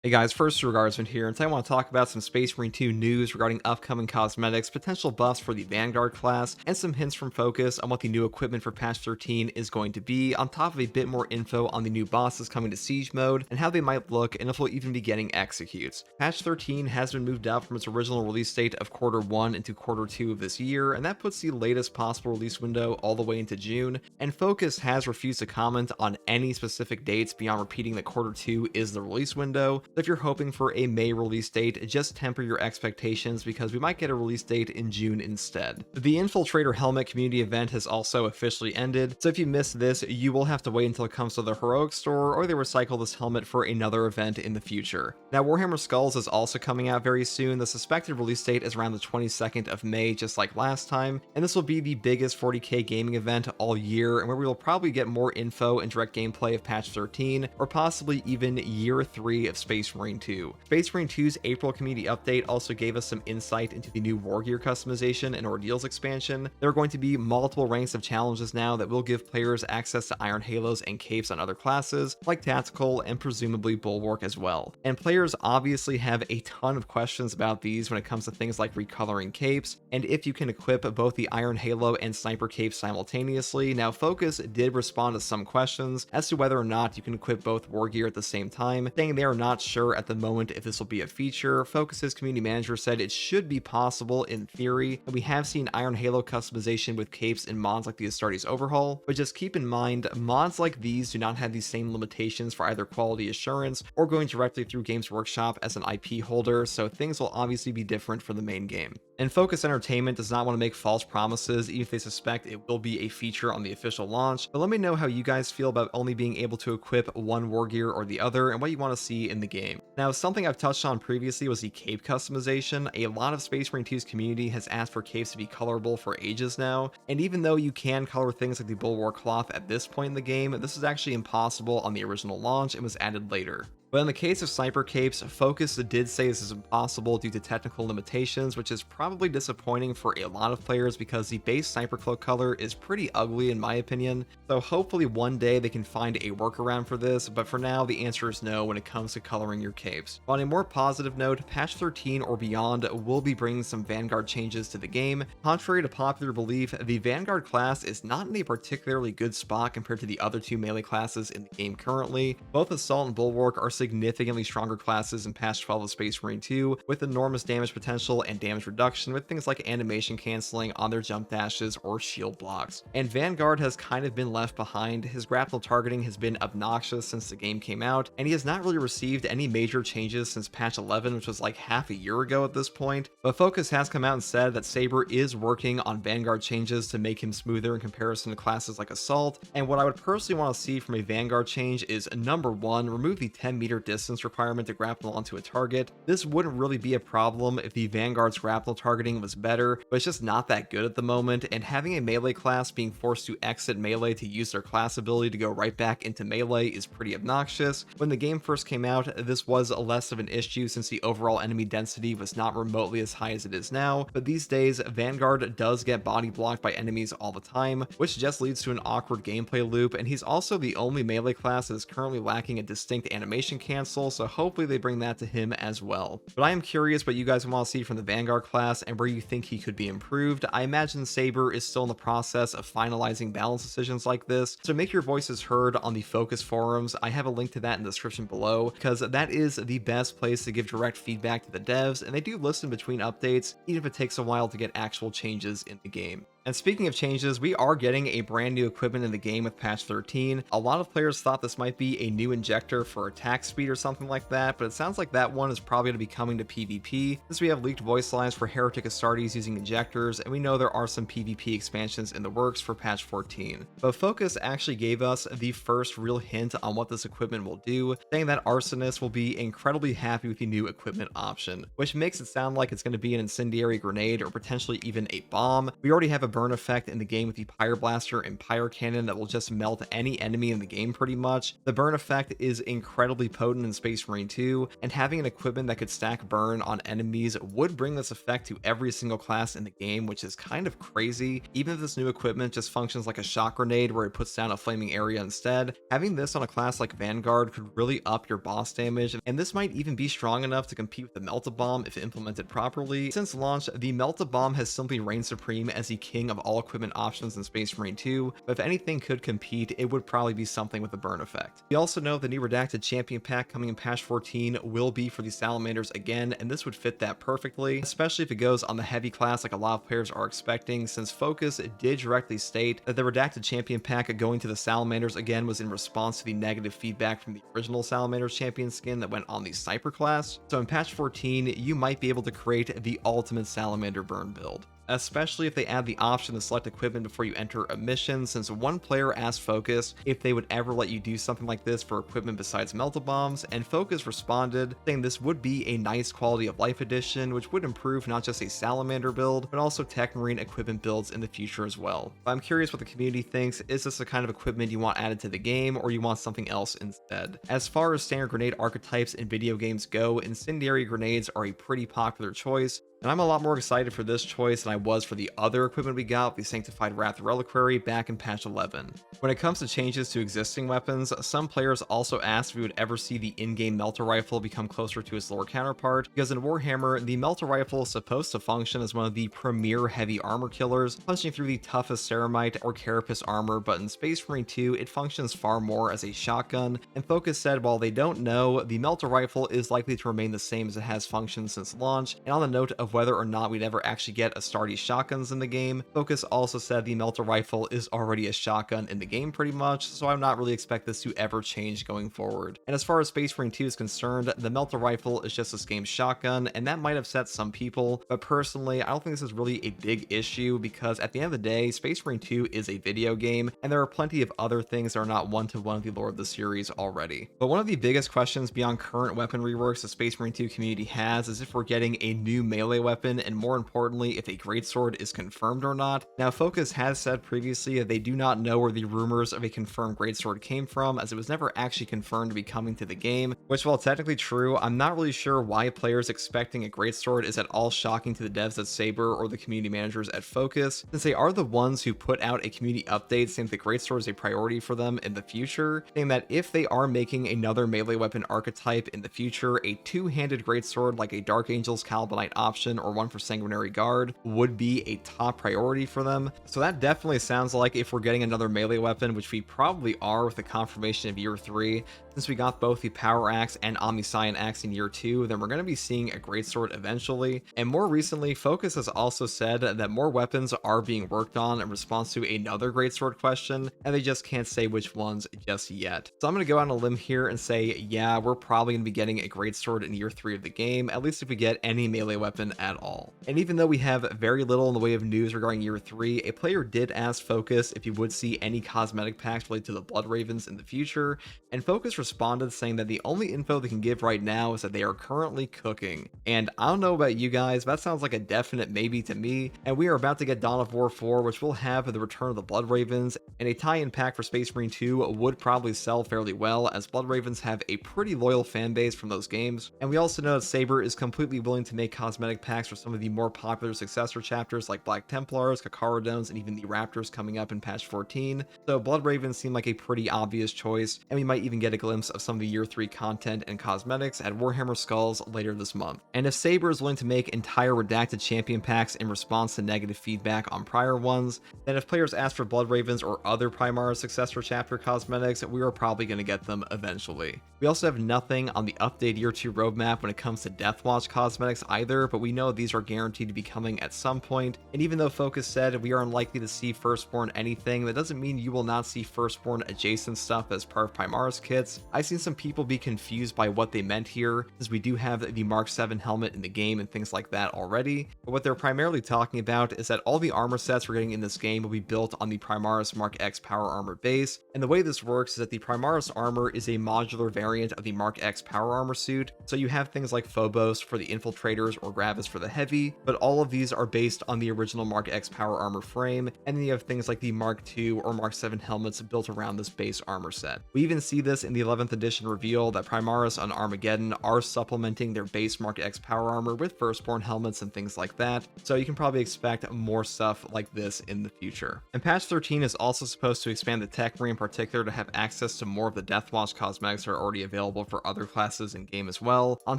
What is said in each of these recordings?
Hey guys, first Regardsman here, and today I want to talk about some Space Marine 2 news regarding upcoming cosmetics, potential buffs for the Vanguard class, and some hints from Focus on what the new equipment for patch 13 is going to be, on top of a bit more info on the new bosses coming to Siege mode, and how they might look, and if we'll even be getting executes. Patch 13 has been moved out from its original release date of quarter 1 into quarter 2 of this year, and that puts the latest possible release window all the way into June, and Focus has refused to comment on any specific dates beyond repeating that quarter 2 is the release window. If you're hoping for a May release date, just temper your expectations because we might get a release date in June instead. The Infiltrator Helmet community event has also officially ended, so if you missed this, you will have to wait until it comes to the Heroic store, or they recycle this helmet for another event in the future. Now, Warhammer Skulls is also coming out very soon. The suspected release date is around the 22nd of May, just like last time, and this will be the biggest 40k gaming event all year, and where we will probably get more info and direct gameplay of patch 13, or possibly even year 3 of Space Marine 2. Space Marine 2's April community update also gave us some insight into the new Wargear customization and Ordeals expansion. There are going to be multiple ranks of challenges now that will give players access to Iron Halos and Capes on other classes, like Tactical and presumably Bulwark as well. And players obviously have a ton of questions about these when it comes to things like recoloring Capes, and if you can equip both the Iron Halo and Sniper Capes simultaneously. Now, Focus did respond to some questions as to whether or not you can equip both Wargear at the same time, saying they are not sure at the moment if this will be a feature. Focus's community manager said it should be possible in theory, and we have seen Iron Halo customization with capes in mods like the Astartes Overhaul, but just keep in mind, mods like these do not have the same limitations for either quality assurance or going directly through Games Workshop as an IP holder, so things will obviously be different for the main game. And Focus Entertainment does not want to make false promises, even if they suspect it will be a feature on the official launch, but let me know how you guys feel about only being able to equip one Wargear or the other, and what you want to see in the game. Now, something I've touched on previously was the cape customization. A lot of Space Marine 2's community has asked for capes to be colorable for ages now, and even though you can color things like the Bulwark cloth at this point in the game, this is actually impossible on the original launch and was added later. But in the case of Sniper Capes, Focus did say this is impossible due to technical limitations, which is probably disappointing for a lot of players because the base Sniper Cloak color is pretty ugly in my opinion. So hopefully one day they can find a workaround for this, but for now the answer is no when it comes to coloring your capes. On a more positive note, patch 13 or beyond will be bringing some Vanguard changes to the game. Contrary to popular belief, the Vanguard class is not in a particularly good spot compared to the other two melee classes in the game currently. Both Assault and Bulwark are significantly stronger classes in patch 12 of Space Marine 2, with enormous damage potential and damage reduction with things like animation canceling on their jump dashes or shield blocks. And Vanguard has kind of been left behind. His grapple targeting has been obnoxious since the game came out, and he has not really received any major changes since patch 11, which was like half a year ago at this point. But Focus has come out and said that Saber is working on Vanguard changes to make him smoother in comparison to classes like Assault, and what I would personally want to see from a Vanguard change is, number one, remove the 10-meter distance requirement to grapple onto a target. This wouldn't really be a problem if the Vanguard's grapple targeting was better, but it's just not that good at the moment, and having a melee class being forced to exit melee to use their class ability to go right back into melee is pretty obnoxious. When the game first came out, this was less of an issue since the overall enemy density was not remotely as high as it is now, but these days Vanguard does get body blocked by enemies all the time, which just leads to an awkward gameplay loop, and he's also the only melee class that is currently lacking a distinct animation cancel, so hopefully they bring that to him as well. But I am curious what you guys want to see from the Vanguard class and where you think he could be improved. I imagine Saber is still in the process of finalizing balance decisions like this, so make your voices heard on the Focus forums. I have a link to that in the description below, because that is the best place to give direct feedback to the devs, and they do listen between updates, even if it takes a while to get actual changes in the game. And speaking of changes, we are getting a brand new equipment in the game with patch 13. A lot of players thought this might be a new injector for attack speed or something like that, but it sounds like that one is probably going to be coming to PvP, since we have leaked voice lines for Heretic Astartes using injectors, and we know there are some PvP expansions in the works for patch 14. But Focus actually gave us the first real hint on what this equipment will do, saying that Arsonists will be incredibly happy with the new equipment option, which makes it sound like it's going to be an incendiary grenade or potentially even a bomb. We already have a burn effect in the game with the Pyre Blaster and Pyre Cannon that will just melt any enemy in the game pretty much. The burn effect is incredibly potent in Space Marine 2, and having an equipment that could stack burn on enemies would bring this effect to every single class in the game, which is kind of crazy. Even if this new equipment just functions like a shock grenade where it puts down a flaming area instead, having this on a class like Vanguard could really up your boss damage, and this might even be strong enough to compete with the Melt-A-Bomb if implemented properly. Since launch, the Melt-A-Bomb has simply reigned supreme as the king of all equipment options in Space Marine 2, but if anything could compete, it would probably be something with a burn effect. We also know the new Redacted Champion Pack coming in patch 14 will be for the Salamanders again, and this would fit that perfectly, especially if it goes on the heavy class like a lot of players are expecting, since Focus did directly state that the Redacted Champion Pack going to the Salamanders again was in response to the negative feedback from the original Salamanders champion skin that went on the Sniper class. So in patch 14, you might be able to create the ultimate Salamander burn build, especially if they add the option to select equipment before you enter a mission, since one player asked Focus if they would ever let you do something like this for equipment besides Melt-A-Bombs, and Focus responded saying this would be a nice quality of life addition, which would improve not just a Salamander build, but also Tech Marine equipment builds in the future as well. But I'm curious what the community thinks. Is this the kind of equipment you want added to the game, or you want something else instead? As far as standard grenade archetypes in video games go, Incendiary grenades are a pretty popular choice, and I'm a lot more excited for this choice than I was for the other equipment we got, the Sanctified Wrath Reliquary, back in patch 11. When it comes to changes to existing weapons, some players also asked if we would ever see the in-game Melter Rifle become closer to its lore counterpart, because in Warhammer, the Melter Rifle is supposed to function as one of the premier heavy armor killers, punching through the toughest Ceramite or Carapace armor, but in Space Marine 2, it functions far more as a shotgun, and Focus said while they don't know, the Melter Rifle is likely to remain the same as it has functioned since launch. And on the note of whether or not we'd ever actually get Astartes shotguns in the game, Focus also said the Melter Rifle is already a shotgun in the game pretty much, so I'm not really expect this to ever change going forward. And as far as Space Marine 2 is concerned, the Melter Rifle is just this game's shotgun, and that might upset some people, but personally, I don't think this is really a big issue, because at the end of the day, Space Marine 2 is a video game, and there are plenty of other things that are not one-to-one of the lore of the series already. But one of the biggest questions beyond current weapon reworks the Space Marine 2 community has is if we're getting a new melee weapon, and more importantly, if a Greatsword is confirmed or not. Now, Focus has said previously that they do not know where the rumors of a confirmed Greatsword came from, as it was never actually confirmed to be coming to the game, which, while technically true, I'm not really sure why players expecting a Greatsword is at all shocking to the devs at Saber or the community managers at Focus, since they are the ones who put out a community update saying the Greatsword is a priority for them in the future, saying that if they are making another melee weapon archetype in the future, a two-handed Greatsword like a Dark Angel's Calibanite option or one for Sanguinary Guard would be a top priority for them. So that definitely sounds like if we're getting another melee weapon, which we probably are with the confirmation of year 3, since we got both the Power Axe and Omniscient Axe in year 2, then we're going to be seeing a Greatsword eventually. And more recently, Focus has also said that more weapons are being worked on in response to another Greatsword question, and they just can't say which ones just yet. So I'm going to go on a limb here and say, yeah, we're probably going to be getting a Greatsword in year 3 of the game, at least if we get any melee weapon at all. And even though we have very little in the way of news regarding year 3, a player did ask Focus if you would see any cosmetic packs related to the Blood Ravens in the future, and Focus responded saying that the only info they can give right now is that they are currently cooking. And I don't know about you guys, but that sounds like a definite maybe to me, and we are about to get Dawn of War 4, which will have the return of the Blood Ravens, and a tie-in pack for Space Marine 2 would probably sell fairly well, as Blood Ravens have a pretty loyal fan base from those games. And we also know that Saber is completely willing to make cosmetic packs for some of the more popular successor chapters like Black Templars, Kakarodones, and even the Raptors coming up in patch 14. So Blood Ravens seem like a pretty obvious choice, and we might even get a glimpse of some of the year 3 content and cosmetics at Warhammer Skulls later this month. And if Saber is willing to make entire redacted champion packs in response to negative feedback on prior ones, then if players ask for Blood Ravens or other Primara successor chapter cosmetics, we are probably going to get them eventually. We also have nothing on the updated year 2 roadmap when it comes to Deathwatch cosmetics either, but we know these are guaranteed to be coming at some point. And even though Focus said we are unlikely to see Firstborn anything, that doesn't mean you will not see Firstborn adjacent stuff as part of Primara's kits, helmets. I've seen some people be confused by what they meant here, since we do have the Mark 7 helmet in the game and things like that already, but what they're primarily talking about is that all the armor sets we're getting in this game will be built on the Primaris Mark X power armor base, and the way this works is that the Primaris armor is a modular variant of the Mark X power armor suit, so you have things like Phobos for the infiltrators or Gravis for the heavy, but all of these are based on the original Mark X power armor frame, and then you have things like the Mark II or Mark 7 helmets built around this base armor set. We even see this in the 11th edition reveal that Primaris on Armageddon are supplementing their base Mark X power armor with Firstborn helmets and things like that, so you can probably expect more stuff like this in the future. And patch 13 is also supposed to expand the tech tree in particular to have access to more of the Deathwatch cosmetics that are already available for other classes in game as well, on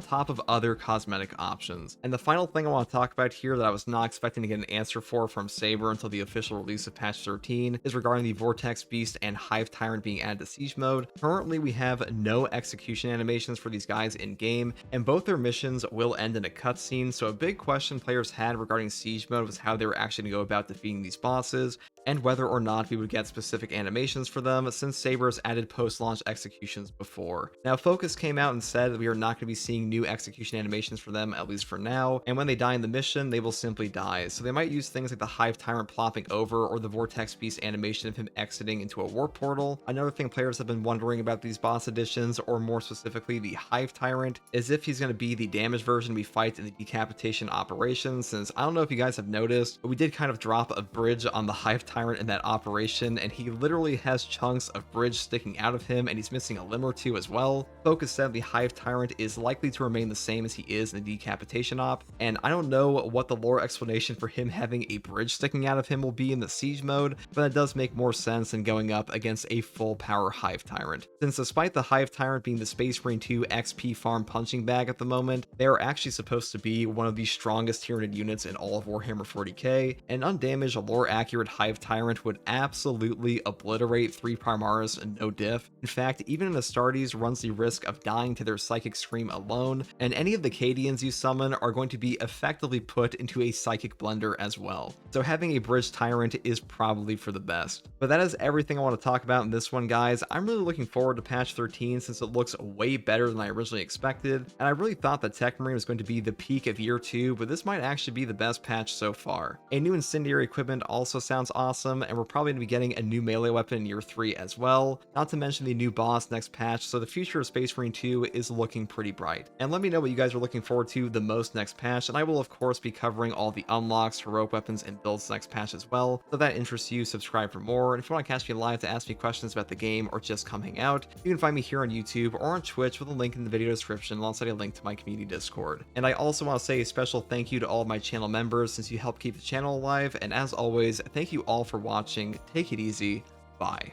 top of other cosmetic options. And the final thing I want to talk about here that I was not expecting to get an answer for from Saber until the official release of patch 13 is regarding the Vortex Beast and Hive Tyrant being added to Siege mode. Currently we have no execution animations for these guys in game, and both their missions will end in a cutscene, so a big question players had regarding Siege mode was how they were actually going to go about defeating these bosses, and whether or not we would get specific animations for them, since Saber's added post-launch executions before. Now, Focus came out and said that we are not going to be seeing new execution animations for them, at least for now, and when they die in the mission, they will simply die, so they might use things like the Hive Tyrant plopping over or the Vortex Beast animation of him exiting into a warp portal. Another thing players have been wondering about these boss editions, or more specifically the Hive Tyrant, is if he's going to be the damage version we fight in the decapitation operation, since I don't know if you guys have noticed, but we did kind of drop a bridge on the Hive Tyrant in that operation, and he literally has chunks of bridge sticking out of him, and he's missing a limb or two as well. Focus said the Hive Tyrant is likely to remain the same as he is in the decapitation op, and I don't know what the lore explanation for him having a bridge sticking out of him will be in the Siege mode, but it does make more sense than going up against a full power Hive Tyrant, since despite the Hive Tyrant being the Space Marine 2 XP farm punching bag at the moment, they are actually supposed to be one of the strongest Tyranid units in all of Warhammer 40k, and undamaged lore accurate Hive Tyrant would absolutely obliterate 3 Primaris and no diff. In fact, even an Astartes runs the risk of dying to their Psychic Scream alone, and any of the Cadians you summon are going to be effectively put into a Psychic Blender as well. So having a Bridge Tyrant is probably for the best. But that is everything I want to talk about in this one, guys. I'm really looking forward to patch 13 since it looks way better than I originally expected, and I really thought that Tech Marine was going to be the peak of year 2, but this might actually be the best patch so far. A new Incendiary equipment also sounds awesome, and we're probably going to be getting a new melee weapon in year 3 as well, not to mention the new boss next patch, so the future of Space Marine 2 is looking pretty bright. And let me know what you guys are looking forward to the most next patch, and I will of course be covering all the unlocks, heroic weapons, and builds next patch as well, so if that interests you, subscribe for more, and if you want to catch me live to ask me questions about the game or just come hang out, you can find me here on YouTube or on Twitch with a link in the video description alongside a link to my community Discord. And I also want to say a special thank you to all of my channel members since you help keep the channel alive, and as always, thank you all for watching. Take it easy. Bye.